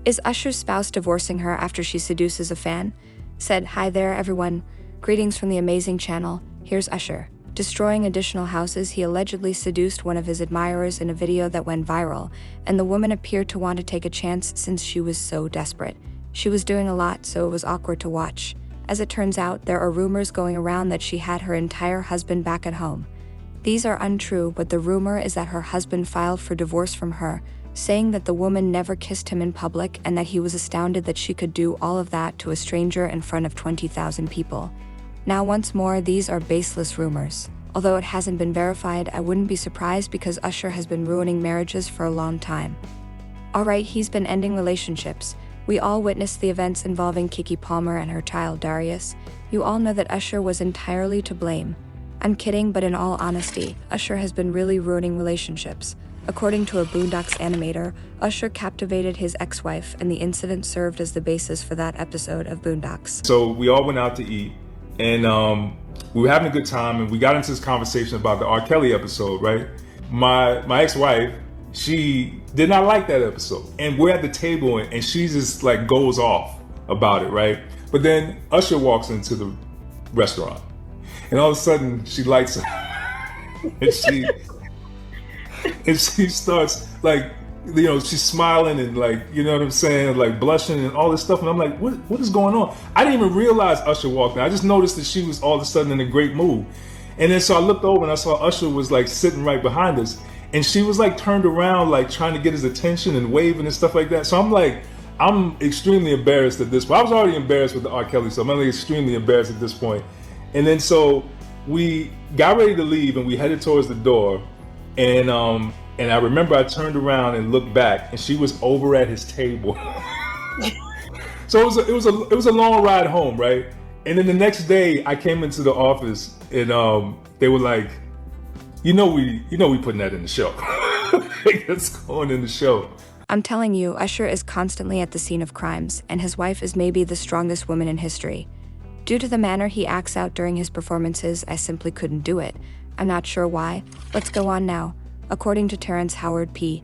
Is Usher's spouse divorcing her after she seduces a fan? Said, "Hi there, everyone. Greetings from the amazing channel. Here's Usher." Destroying additional houses, he allegedly seduced one of his admirers in a video that went viral, and the woman appeared to want to take a chance since she was so desperate. She was doing a lot, so it was awkward to watch. As it turns out, there are rumors going around that she had her entire husband back at home. These are untrue, but the rumor is that her husband filed for divorce from her, saying that the woman never kissed him in public and that he was astounded that she could do all of that to a stranger in front of 20,000 people. Now, once more, these are baseless rumors. Although it hasn't been verified, I wouldn't be surprised because Usher has been ruining marriages for a long time. Alright, he's been ending relationships. We all witnessed the events involving Keke Palmer and her child Darius. You all know that Usher was entirely to blame. I'm kidding, but in all honesty, Usher has been really ruining relationships. According to a Boondocks animator, Usher captivated his ex-wife, and the incident served as the basis for that episode of Boondocks. So we all went out to eat, and we were having a good time, and we got into this conversation about the R. Kelly episode, right? My ex-wife, she did not like that episode. And we're at the table, and she just like goes off about it, right? But then Usher walks into the restaurant, and all of a sudden she lights up, and she starts like, you know, she's smiling and like, you know what I'm saying, like blushing and all this stuff. And I'm like, what is going on? I didn't even realize Usher walked in. I just noticed that she was all of a sudden in a great mood. And then so I looked over and I saw Usher was like sitting right behind us. And she was like turned around, like trying to get his attention and waving and stuff like that. So I'm like, I'm extremely embarrassed at this point. I was already embarrassed with the R. Kelly, so I'm like extremely embarrassed at this point. And then so we got ready to leave and we headed towards the door. And I remember I turned around and looked back, and she was over at his table. So it was a long ride home, right? And then the next day, I came into the office, and they were like, "You know we putting that in the show. That's going in the show." I'm telling you, Usher is constantly at the scene of crimes, and his wife is maybe the strongest woman in history. Due to the manner he acts out during his performances, I simply couldn't do it. I'm not sure why. Let's go on now. According to Terrence Howard P.,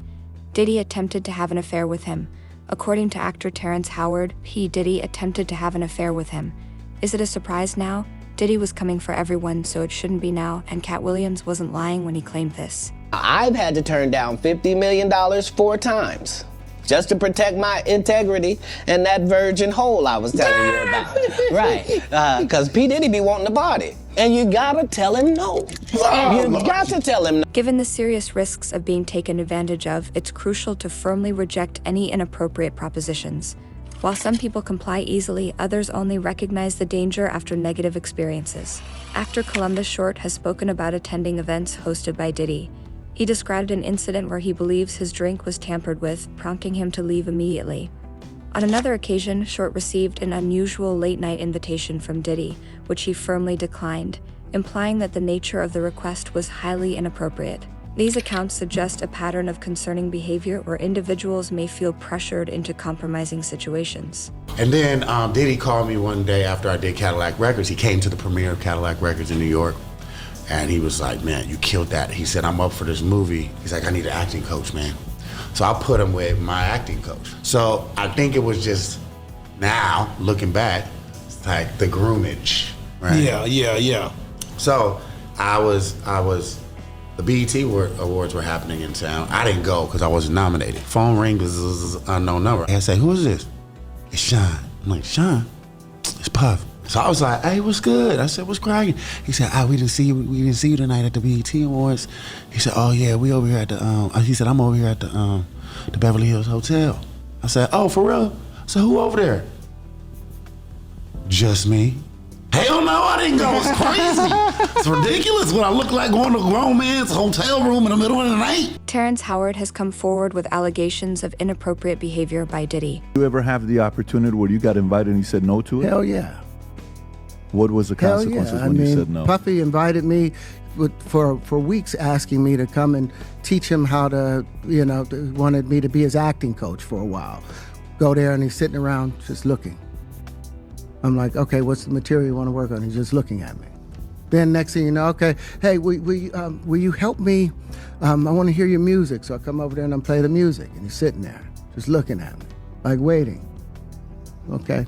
Diddy attempted to have an affair with him. According to actor Terrence Howard P., Diddy attempted to have an affair with him. Is it a surprise now? Diddy was coming for everyone, so it shouldn't be now, and Cat Williams wasn't lying when he claimed this. I've had to turn down $50 million 4 times just to protect my integrity and that virgin hole I was telling you about. Right, because P. Diddy be wanting to party. And you gotta tell him no. You got to tell him no. Given the serious risks of being taken advantage of, it's crucial to firmly reject any inappropriate propositions. While some people comply easily, others only recognize the danger after negative experiences. Actor Columbus Short has spoken about attending events hosted by Diddy. He described an incident where he believes his drink was tampered with, prompting him to leave immediately. On another occasion, Short received an unusual late-night invitation from Diddy, which he firmly declined, implying that the nature of the request was highly inappropriate. These accounts suggest a pattern of concerning behavior where individuals may feel pressured into compromising situations. And then Diddy called me one day after I did Cadillac Records. He came to the premiere of Cadillac Records in New York, and he was like, "Man, you killed that." He said, "I'm up for this movie." He's like, "I need an acting coach, man." So I put him with my acting coach. So I think it was just, now, looking back, it's like the groomage, right? Yeah. So I was, the BET Awards were happening in town. I didn't go because I wasn't nominated. Phone rings, this is an unknown number. I say, "Who is this?" "It's Sean." I'm like, "Sean?" "It's Puff." So I was like, "Hey, what's good?" I said, "What's cracking?" He said, "We didn't see you tonight at the BET Awards." He said, "Oh yeah, we over here at the he said, "I'm over here at the Beverly Hills Hotel." I said, "Oh, for real?" So who over there? "Just me." Hell no, I didn't go. It's crazy. It's ridiculous what I look like going to a grown man's hotel room in the middle of the night. Terrence Howard has come forward with allegations of inappropriate behavior by Diddy. You ever have the opportunity where you got invited and you said no to it? Hell yeah. What was the consequences when you said no? Puffy invited me for weeks, asking me to come and teach him how to, wanted me to be his acting coach for a while. Go there and he's sitting around just looking. I'm like, "Okay, what's the material you want to work on?" He's just looking at me. Then next thing you know, "Okay, hey, will you help me? I want to hear your music." So I come over there and I play the music, and he's sitting there just looking at me. like waiting. Okay.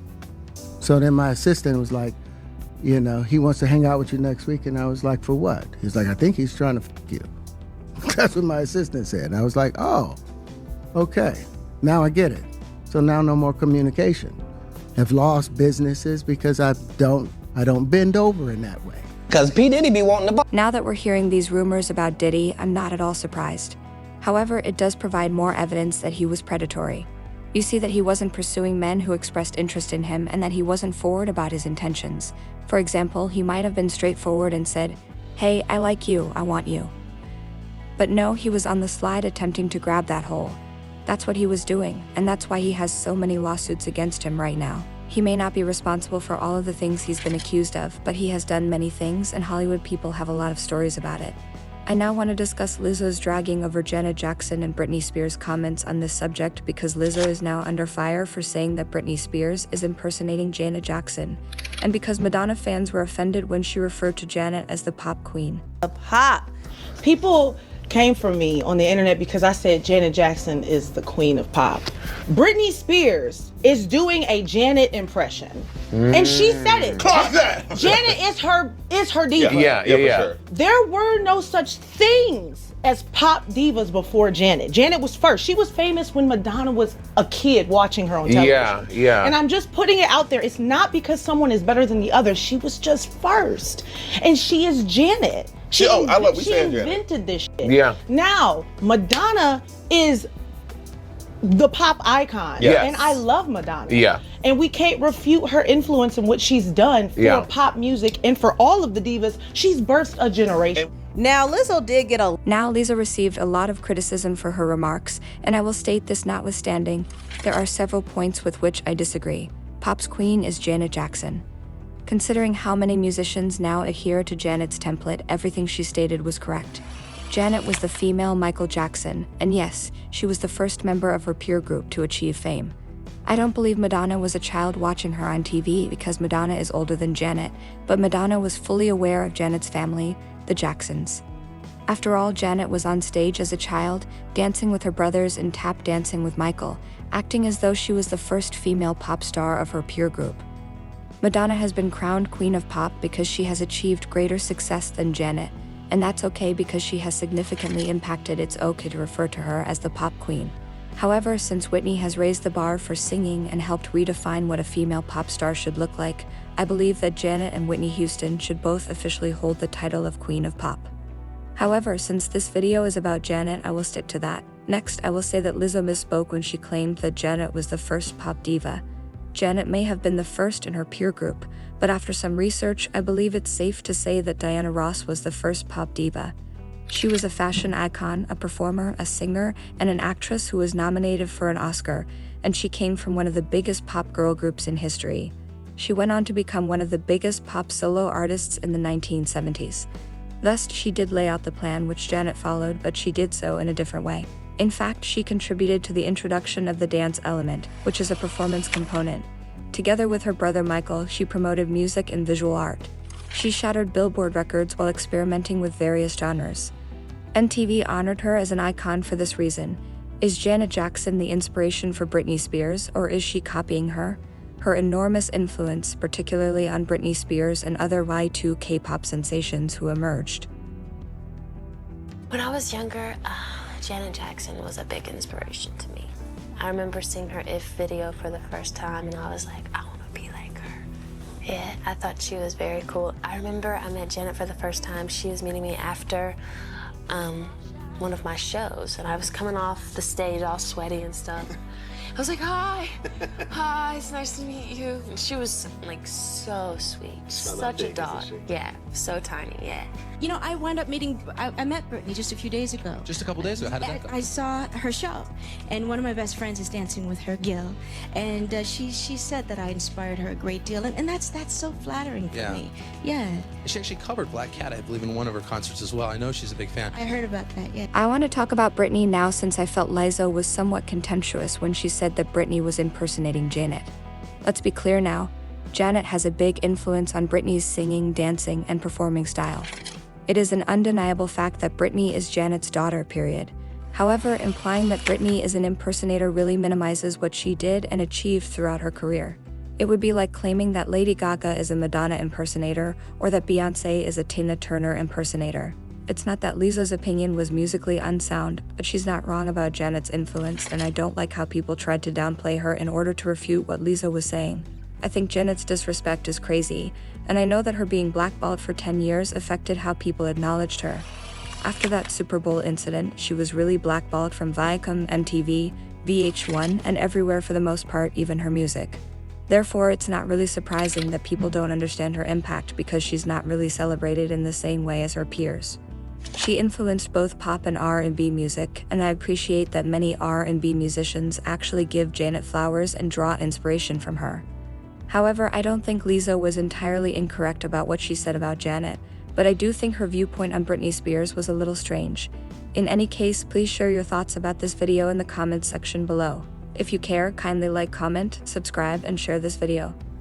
So then my assistant was like, you know, he wants to hang out with you next week. And I was like, for what? He's like, I think he's trying to fuck you. That's what my assistant said. And I was like, oh, okay. Now I get it. So now no more communication. Have lost businesses because I don't bend over in that way. Because P. Diddy be wanting to Now that we're hearing these rumors about Diddy, I'm not at all surprised. However, it does provide more evidence that he was predatory. You see that he wasn't pursuing men who expressed interest in him and that he wasn't forward about his intentions. For example, he might have been straightforward and said, "Hey, I like you, I want you." But no, he was on the slide attempting to grab that hole. That's what he was doing, and that's why he has so many lawsuits against him right now. He may not be responsible for all of the things he's been accused of, but he has done many things, and Hollywood people have a lot of stories about it. I now want to discuss Lizzo's dragging over Janet Jackson and Britney Spears' comments on this subject because Lizzo is now under fire for saying that Britney Spears is impersonating Janet Jackson, and because Madonna fans were offended when she referred to Janet as the pop queen. Pop. People came for me on the internet because I said Janet Jackson is the queen of pop. Britney Spears is doing a Janet impression. And she said it. Clock that! Janet is her diva. Yeah, for sure. There were no such things as pop divas before Janet. Janet was first. She was famous when Madonna was a kid watching her on television. Yeah. And I'm just putting it out there. It's not because someone is better than the other. She was just first. And she is Janet. She invented this shit. Yeah. Now, Madonna is the pop icon. Yes. And I love Madonna. Yeah. And we can't refute her influence and what she's done for pop music and for all of the divas. She's birthed a generation. Now, Lizzo did get a... Now, Lizzo received a lot of criticism for her remarks, and I will state this notwithstanding, there are several points with which I disagree. Pop's queen is Janet Jackson. Considering how many musicians now adhere to Janet's template, everything she stated was correct. Janet was the female Michael Jackson, and yes, she was the first member of her peer group to achieve fame. I don't believe Madonna was a child watching her on TV because Madonna is older than Janet, but Madonna was fully aware of Janet's family, the Jacksons. After all, Janet was on stage as a child, dancing with her brothers and tap dancing with Michael, acting as though she was the first female pop star of her peer group. Madonna has been crowned Queen of Pop because she has achieved greater success than Janet, and that's okay because she has significantly impacted. It's okay to refer to her as the Pop Queen. However, since Whitney has raised the bar for singing and helped redefine what a female pop star should look like, I believe that Janet and Whitney Houston should both officially hold the title of Queen of Pop. However, since this video is about Janet, I will stick to that. Next, I will say that Lizzo misspoke when she claimed that Janet was the first pop diva. Janet may have been the first in her peer group, but after some research, I believe it's safe to say that Diana Ross was the first pop diva. She was a fashion icon, a performer, a singer, and an actress who was nominated for an Oscar, and she came from one of the biggest pop girl groups in history. She went on to become one of the biggest pop solo artists in the 1970s. Thus, she did lay out the plan which Janet followed, but she did so in a different way. In fact, she contributed to the introduction of the dance element, which is a performance component. Together with her brother Michael, she promoted music and visual art. She shattered Billboard records while experimenting with various genres. MTV honored her as an icon for this reason. Is Janet Jackson the inspiration for Britney Spears, or is she copying her? Her enormous influence, particularly on Britney Spears and other Y2 K-pop sensations who emerged. When I was younger, Janet Jackson was a big inspiration to me. I remember seeing her If video for the first time and I was like, I want to be like her. Yeah, I thought she was very cool. I remember I met Janet for the first time. She was meeting me after one of my shows and I was coming off the stage all sweaty and stuff. I was like, hi, it's nice to meet you. And she was like so sweet, such a dog. Yeah, so tiny, yeah. You know, I wound up meeting, I met Britney just a few days ago. Just a couple days ago, how did that go? I saw her show, and one of my best friends is dancing with her, Gil, and she said that I inspired her a great deal, and that's so flattering for me. Yeah. She actually covered Black Cat, I believe, in one of her concerts as well. I know she's a big fan. I heard about that, yeah. I want to talk about Britney now since I felt Lizzo was somewhat contemptuous when she said that Britney was impersonating Janet. Let's be clear now, Janet has a big influence on Britney's singing, dancing, and performing style. It is an undeniable fact that Britney is Janet's daughter, period. However, implying that Britney is an impersonator really minimizes what she did and achieved throughout her career. It would be like claiming that Lady Gaga is a Madonna impersonator or that Beyoncé is a Tina Turner impersonator. It's not that Lizzo's opinion was musically unsound, but she's not wrong about Janet's influence, and I don't like how people tried to downplay her in order to refute what Lizzo was saying. I think Janet's disrespect is crazy, and I know that her being blackballed for 10 years affected how people acknowledged her. After that Super Bowl incident, she was really blackballed from Viacom, MTV, VH1, and everywhere for the most part, even her music. Therefore, it's not really surprising that people don't understand her impact because she's not really celebrated in the same way as her peers. She influenced both pop and R&B music, and I appreciate that many R&B musicians actually give Janet flowers and draw inspiration from her. However, I don't think Lizzo was entirely incorrect about what she said about Janet, but I do think her viewpoint on Britney Spears was a little strange. In any case, please share your thoughts about this video in the comments section below. If you care, kindly like, comment, subscribe, and share this video.